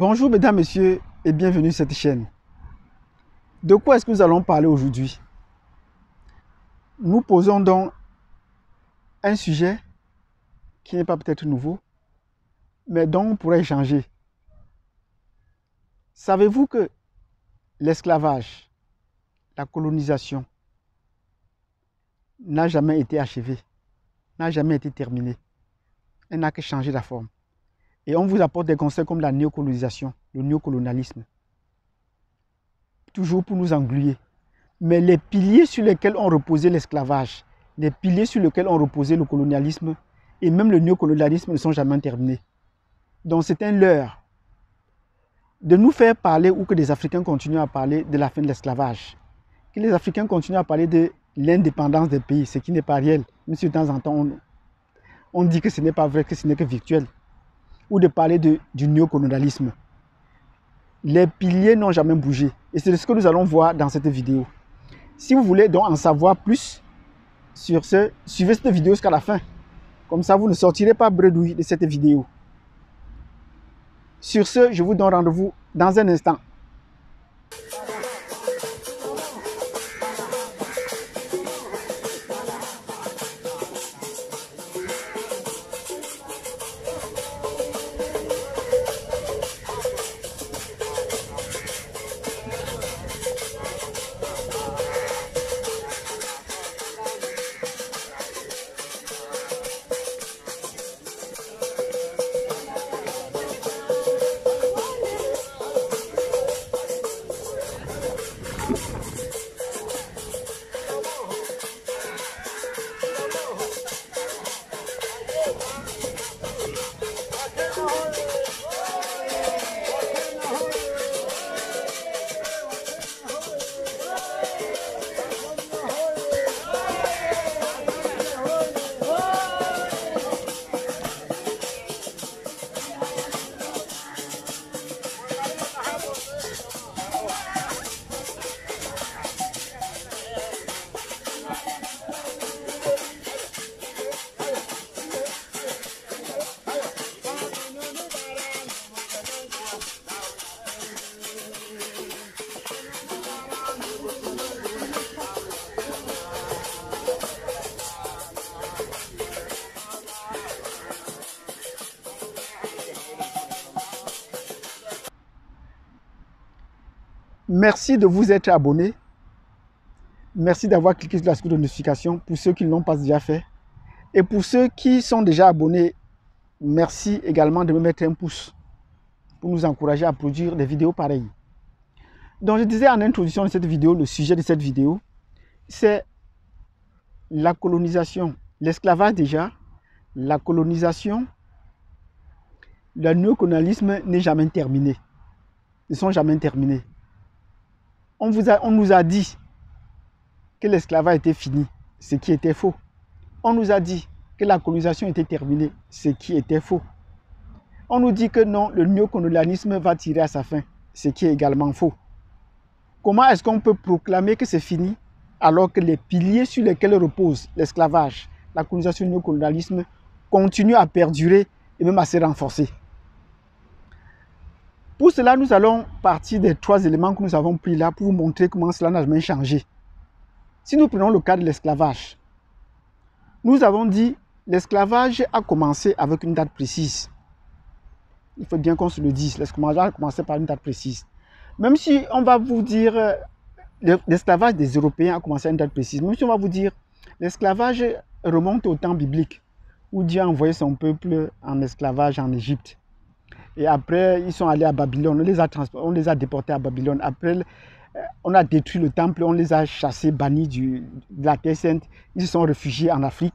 Bonjour mesdames, messieurs et bienvenue sur cette chaîne. De quoi est-ce que nous allons parler aujourd'hui? Nous posons donc un sujet qui n'est pas peut-être nouveau, mais dont on pourrait échanger. Savez-vous que l'esclavage, la colonisation, n'a jamais été achevée, n'a jamais été terminée? Elle n'a que changé la forme. Et on vous apporte des concepts comme la néocolonisation, le néocolonialisme, toujours pour nous engluer. Mais les piliers sur lesquels ont reposé l'esclavage, les piliers sur lesquels ont reposé le colonialisme et même le néocolonialisme ne sont jamais terminés. Donc c'est un leurre de nous faire parler ou que des Africains continuent à parler de la fin de l'esclavage. Que les Africains continuent à parler de l'indépendance des pays, ce qui n'est pas réel. Même si de temps en temps on dit que ce n'est pas vrai, que ce n'est que virtuel. Ou de parler du néocolonialisme. Les piliers n'ont jamais bougé. Et c'est ce que nous allons voir dans cette vidéo. Si vous voulez donc en savoir plus sur ce, suivez cette vidéo jusqu'à la fin. Comme ça, vous ne sortirez pas bredouille de cette vidéo. Sur ce, je vous donne rendez-vous dans un instant. Merci de vous être abonné. Merci d'avoir cliqué sur la cloche de notification pour ceux qui ne l'ont pas déjà fait. Et pour ceux qui sont déjà abonnés, merci également de me mettre un pouce pour nous encourager à produire des vidéos pareilles. Donc je disais en introduction de cette vidéo, le sujet de cette vidéo, c'est la colonisation, l'esclavage déjà, la colonisation, le néocolonialisme n'est jamais terminé. Ils ne sont jamais terminés. On nous a dit que l'esclavage était fini, ce qui était faux. On nous a dit que la colonisation était terminée, ce qui était faux. On nous dit que non, le néocolonialisme va tirer à sa fin, ce qui est également faux. Comment est-ce qu'on peut proclamer que c'est fini alors que les piliers sur lesquels repose l'esclavage, la colonisation et le néocolonialisme continuent à perdurer et même à se renforcer? Pour cela, nous allons partir des 3 éléments que nous avons pris là pour vous montrer comment cela n'a jamais changé. Si nous prenons le cas de l'esclavage, nous avons dit que l'esclavage a commencé avec une date précise. Il faut bien qu'on se le dise, l'esclavage a commencé par une date précise. Même si on va vous dire l'esclavage des Européens a commencé à une date précise, même si on va vous dire l'esclavage remonte au temps biblique, où Dieu a envoyé son peuple en esclavage en Égypte. Et après, ils sont allés à Babylone, on les a déportés à Babylone. Après, on a détruit le temple, on les a chassés, bannis de la Terre Sainte. Ils se sont réfugiés en Afrique.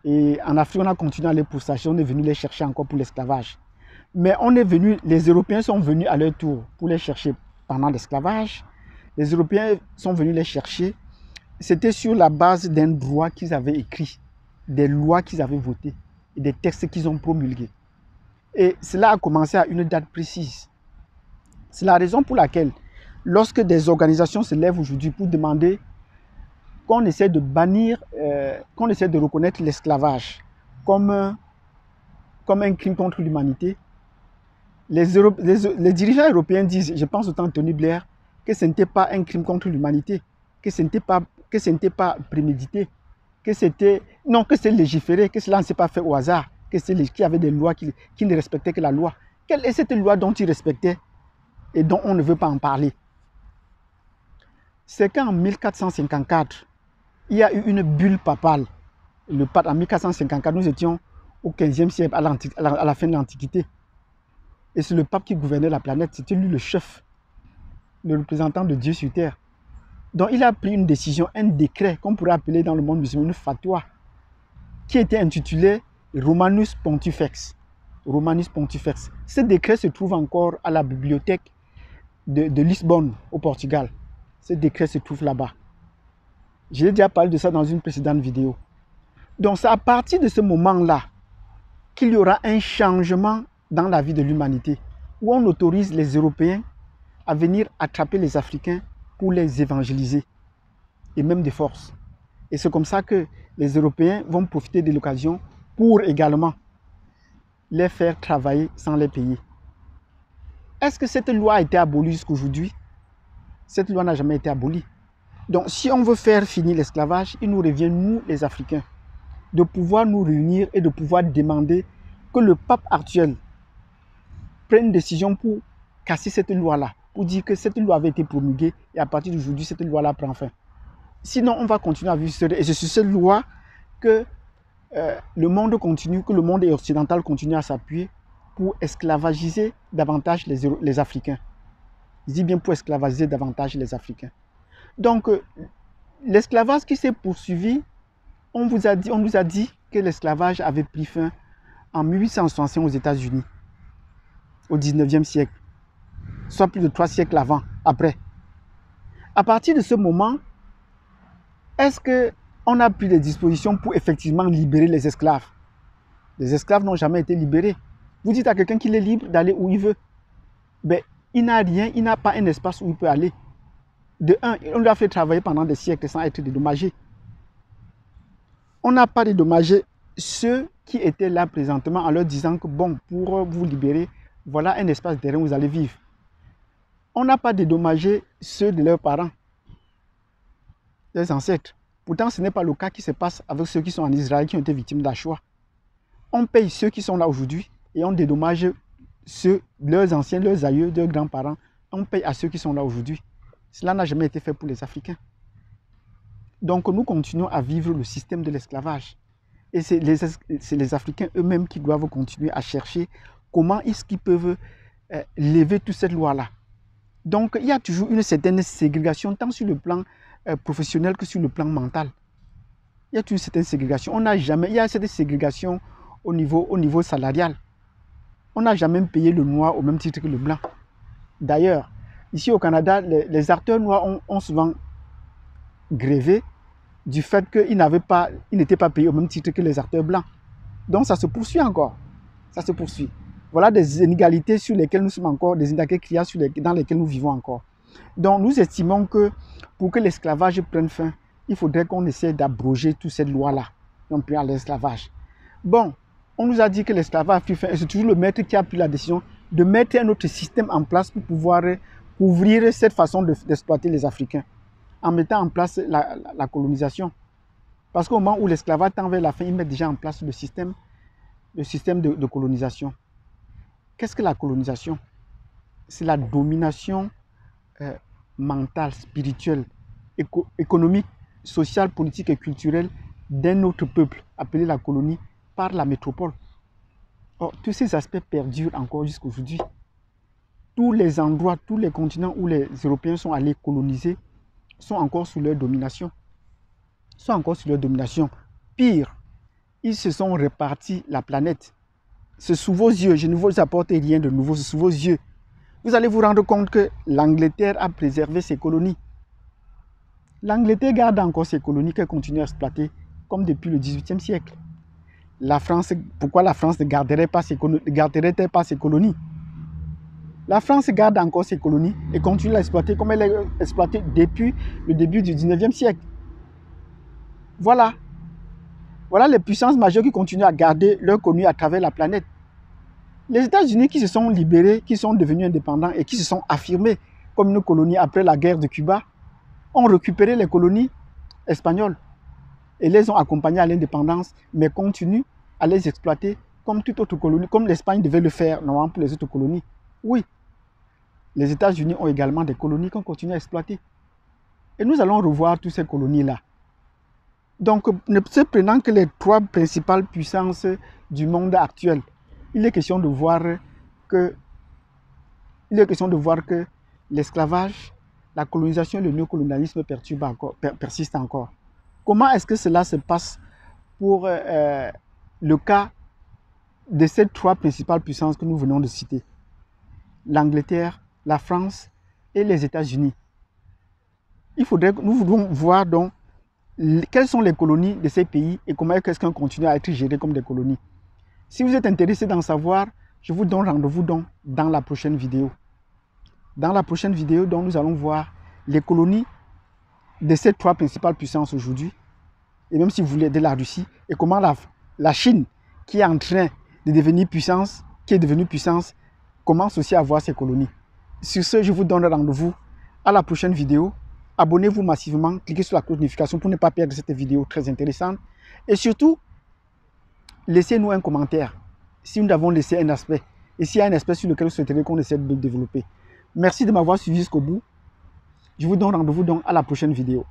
Et en Afrique, on a continué à les pourchasser, on est venu les chercher encore pour l'esclavage. Mais les Européens sont venus à leur tour pour les chercher pendant l'esclavage. Les Européens sont venus les chercher. C'était sur la base d'un droit qu'ils avaient écrit, des lois qu'ils avaient votées et des textes qu'ils ont promulgués. Et cela a commencé à une date précise. C'est la raison pour laquelle, lorsque des organisations se lèvent aujourd'hui pour demander qu'on essaie de bannir, qu'on essaie de reconnaître l'esclavage comme un crime contre l'humanité, Les dirigeants européens disent, je pense autant Tony Blair, que ce n'était pas un crime contre l'humanité, que ce n'était pas prémédité, que c'était légiféré, que cela ne s'est pas fait au hasard, qu'il y avait des lois qui ne respectaient que la loi. Quelle est cette loi dont ils respectaient et dont on ne veut pas en parler? C'est qu'en 1454, il y a eu une bulle papale. En 1454, nous étions au 15e siècle, à la fin de l'Antiquité. Et c'est le pape qui gouvernait la planète, c'était lui le chef, le représentant de Dieu sur terre. Donc il a pris une décision, un décret, qu'on pourrait appeler dans le monde musulman une fatwa, qui était intitulé Romanus Pontifex. Romanus Pontifex. Ce décret se trouve encore à la bibliothèque de Lisbonne, au Portugal. Ce décret se trouve là-bas. J'ai déjà parlé de ça dans une précédente vidéo. Donc c'est à partir de ce moment-là qu'il y aura un changement dans la vie de l'humanité, où on autorise les Européens à venir attraper les Africains pour les évangéliser, et même de force. Et c'est comme ça que les Européens vont profiter de l'occasion pour également les faire travailler sans les payer. Est-ce que cette loi a été abolie jusqu'aujourd'hui? Cette loi n'a jamais été abolie. Donc si on veut faire finir l'esclavage, il nous revient, nous les Africains, de pouvoir nous réunir et de pouvoir demander que le pape actuel prenne une décision pour casser cette loi-là, pour dire que cette loi avait été promulguée et à partir d'aujourd'hui, cette loi-là prend fin. Sinon, on va continuer à vivre sur et c'est sur cette loi que le monde continue, que le monde occidental continue à s'appuyer pour esclavagiser davantage les Africains. Je dis bien pour esclavagiser davantage les Africains. Donc, l'esclavage qui s'est poursuivi, on nous a dit que l'esclavage avait pris fin en 1865 aux États-Unis, au 19e siècle, soit plus de 3 siècles après. À partir de ce moment, est-ce qu'on a pris des dispositions pour effectivement libérer les esclaves? Les esclaves n'ont jamais été libérés. Vous dites à quelqu'un qu'il est libre d'aller où il veut. Mais il n'a rien, il n'a pas un espace où il peut aller. De un, on lui a fait travailler pendant des siècles sans être dédommagé. On n'a pas dédommagé ceux qui étaient là présentement en leur disant que bon, pour vous libérer, voilà un espace terrain où vous allez vivre. On n'a pas dédommagé ceux de leurs parents, leurs ancêtres. Pourtant, ce n'est pas le cas qui se passe avec ceux qui sont en Israël, qui ont été victimes d'Achoua. On paye ceux qui sont là aujourd'hui et on dédommage leurs anciens, leurs aïeux, leurs grands-parents. On paye à ceux qui sont là aujourd'hui. Cela n'a jamais été fait pour les Africains. Donc nous continuons à vivre le système de l'esclavage. Et c'est les Africains eux-mêmes qui doivent continuer à chercher comment est-ce qu'ils peuvent lever toute cette loi-là. Donc il y a toujours une certaine ségrégation, tant sur le plan professionnel que sur le plan mental. Il y a une certaine ségrégation. Il y a cette ségrégation au niveau salarial. On n'a jamais payé le noir au même titre que le blanc. D'ailleurs, ici au Canada, les acteurs noirs ont souvent grévé du fait qu'ils n'étaient pas payés au même titre que les acteurs blancs. Donc ça se poursuit encore. Ça se poursuit. Voilà des inégalités sur lesquelles nous sommes encore, des inégalités criardes dans lesquelles nous vivons encore. Donc nous estimons que pour que l'esclavage prenne fin, il faudrait qu'on essaie d'abroger toute cette loi-là. On prend l'esclavage. Bon, on nous a dit que l'esclavage a pris fin et c'est toujours le maître qui a pris la décision de mettre un autre système en place pour pouvoir couvrir cette façon d'exploiter les Africains, en mettant en place la colonisation. Parce qu'au moment où l'esclavage tend vers la fin, ils mettent déjà en place le système de colonisation. Qu'est-ce que la colonisation? C'est la domination mentale, spirituelle, économique, sociale, politique et culturelle d'un autre peuple, appelé la colonie, par la métropole. Or, tous ces aspects perdurent encore jusqu'à aujourd'hui. Tous les endroits, tous les continents où les Européens sont allés coloniser sont encore sous leur domination. Pire, ils se sont répartis la planète. C'est sous vos yeux, je ne vous apporte rien de nouveau, c'est sous vos yeux. Vous allez vous rendre compte que l'Angleterre a préservé ses colonies. L'Angleterre garde encore ses colonies qu'elle continue à exploiter comme depuis le XVIIIe siècle. La France, pourquoi la France ne garderait-elle pas ses colonies? La France garde encore ses colonies et continue à exploiter comme elle est exploitée depuis le début du XIXe siècle. Voilà. Voilà les puissances majeures qui continuent à garder leurs colonies à travers la planète. Les États-Unis qui se sont libérés, qui sont devenus indépendants et qui se sont affirmés comme une colonie après la guerre de Cuba, ont récupéré les colonies espagnoles et les ont accompagnées à l'indépendance, mais continuent à les exploiter comme toute autre colonie, comme l'Espagne devait le faire normalement pour les autres colonies. Oui, les États-Unis ont également des colonies qu'on continue à exploiter. Et nous allons revoir toutes ces colonies-là. Donc, ne se prenant que les 3 principales puissances du monde actuel, il est question de voir que l'esclavage, la colonisation et le néocolonialisme persistent encore. Comment est-ce que cela se passe pour le cas de ces 3 principales puissances que nous venons de citer? L'Angleterre, la France et les États-Unis. Il faudrait que nous voulons voir donc quelles sont les colonies de ces pays et comment est-ce qu'elles continuent à être gérées comme des colonies. Si vous êtes intéressé d'en savoir, je vous donne rendez-vous donc dans la prochaine vidéo. Dans la prochaine vidéo, donc, nous allons voir les colonies de ces 3 principales puissances aujourd'hui, et même si vous voulez de la Russie, et comment la Chine, qui est en train de devenir puissance, commence aussi à avoir ses colonies. Sur ce, je vous donne rendez-vous à la prochaine vidéo. Abonnez-vous massivement, cliquez sur la cloche de notification pour ne pas perdre cette vidéo très intéressante. Et surtout, laissez-nous un commentaire si nous avons laissé un aspect et s'il y a un aspect sur lequel vous souhaiteriez qu'on essaie de développer. Merci de m'avoir suivi jusqu'au bout. Je vous donne rendez-vous donc à la prochaine vidéo.